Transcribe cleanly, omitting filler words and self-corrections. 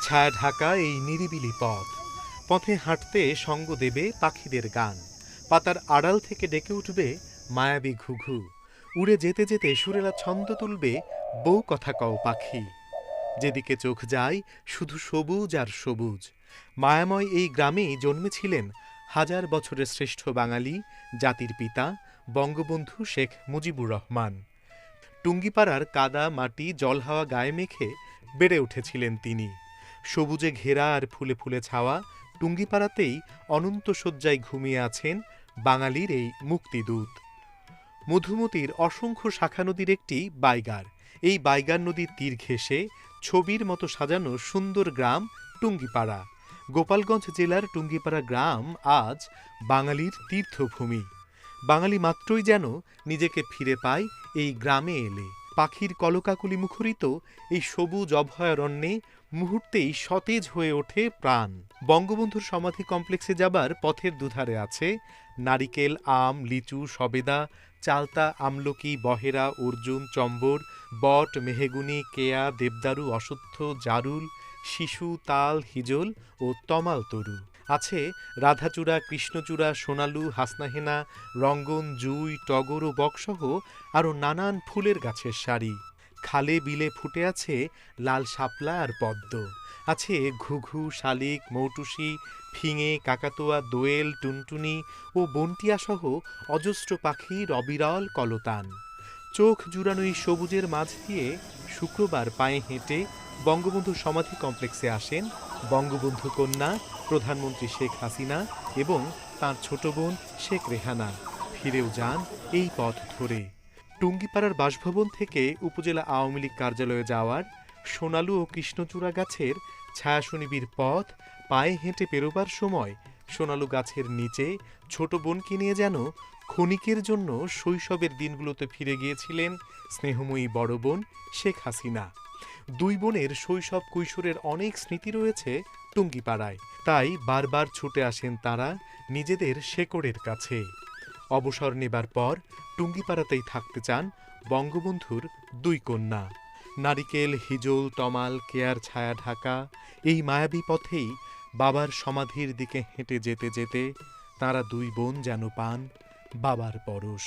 ছায়া ঢাকা এই নিরিবিলি পথ, পথে হাঁটতে সঙ্গ দেবে পাখিদের গান, পাতার আড়াল থেকে ডেকে উঠবে মায়াবী ঘুঘু, উড়ে যেতে যেতে সুরেলা ছন্দ তুলবে বউ কথা কও পাখি। যেদিকে চোখ যায় শুধু সবুজ আর সবুজ। মায়াময় এই গ্রামেই জন্মেছিলেন হাজার বছরের শ্রেষ্ঠ বাঙালি জাতির পিতা বঙ্গবন্ধু শেখ মুজিবুর রহমান। টুঙ্গিপাড়ার কাদা মাটি জল হাওয়া গায়ে মেখে বেড়ে উঠেছিলেন তিনি। সবুজে ঘেরা আর ফুলে ফুলে ছাওয়া টুঙ্গিপাড়াতেই অনন্ত শয্যায় ঘুমিয়ে আছেন বাঙালির এই মুক্তিদূত। মধুমতির অসংখ্য শাখা নদীর একটি বাইগার, এই বাইগার নদীর তীর ঘেঁষে ছবির মতো সাজানো সুন্দর গ্রাম টুঙ্গিপাড়া। গোপালগঞ্জ জেলার টুঙ্গিপাড়া গ্রাম আজ বাঙালির তীর্থভূমি। বাঙালি মাত্রই যেন নিজেকে ফিরে পায় এই গ্রামে এলে। পাখির কলকাকলি মুখরিত এই সবুজ অভয়ারণ্যে মুহূর্তেই সতেজ হয়ে ওঠে প্রাণ। বঙ্গবন্ধুর সমাধি কমপ্লেক্সে যাবার পথের দুধারে আছে নারিকেল, আম, লিচু, সবেদা, চালতা, আমলকি, বহেরা, অর্জুন, চম্বর, বট, মেহগুনি, কেয়া, দেবদারু, অশ্বত্থ, জারুল, শিশু, তাল, হিজল ও তমাল তরু। আছে রাধাচূড়া, কৃষ্ণচূড়া, সোনালু, হাসনাহেনা, রঙ্গন, জুই, টগর ও বকসহ আরও নানান ফুলের গাছের সারি। খালে বিলে ফুটে আছে লাল শাপলা আর পদ্ম। আছে ঘুঘু, শালিক, মৌটুসি, ফিঙে, কাকাতুয়া, দোয়েল, টুনটুনি ও বন্টিয়াসহ অজস্র পাখির অবিরল কলতান। চোখ জুড়ানো এই সবুজের মাঝ দিয়ে শুক্রবার পায়ে হেঁটে বঙ্গবন্ধু সমাধি কমপ্লেক্সে আসেন বঙ্গবন্ধু কন্যা প্রধানমন্ত্রী শেখ হাসিনা এবং তাঁর ছোট বোন শেখ রেহানা। ফিরেও যান এই পথ ধরে। টুঙ্গিপাড়ার বাসভবন থেকে উপজেলা আওয়ামী লীগ কার্যালয়ে যাওয়ার সোনালু ও কৃষ্ণচূড়া গাছের ছায়াশনিবির পথ পায়ে হেঁটে পেরোবার সময় সোনালু গাছের নিচে ছোট বোনকে নিয়ে যেন ক্ষণিকের জন্য শৈশবের দিনগুলোতে ফিরে গিয়েছিলেন স্নেহময়ী বড় বোন শেখ হাসিনা। দুই বোনের শৈশব কৈশোরের অনেক স্মৃতি রয়েছে টুঙ্গিপাড়ায়, তাই বারবার ছুটে আসেন তারা নিজেদের শেকড়ের কাছে। অবসর নেবার পর টুঙ্গিপাড়াতেই থাকতে চান বঙ্গবন্ধুর দুই কন্যা। নারিকেল, হিজল, তমাল, কেয়ার ছায়া ঢাকা এই মায়াবী পথেই বাবার সমাধির দিকে হেঁটে যেতে যেতে তাঁরা দুই বোন যেন পান বাবার পরশ।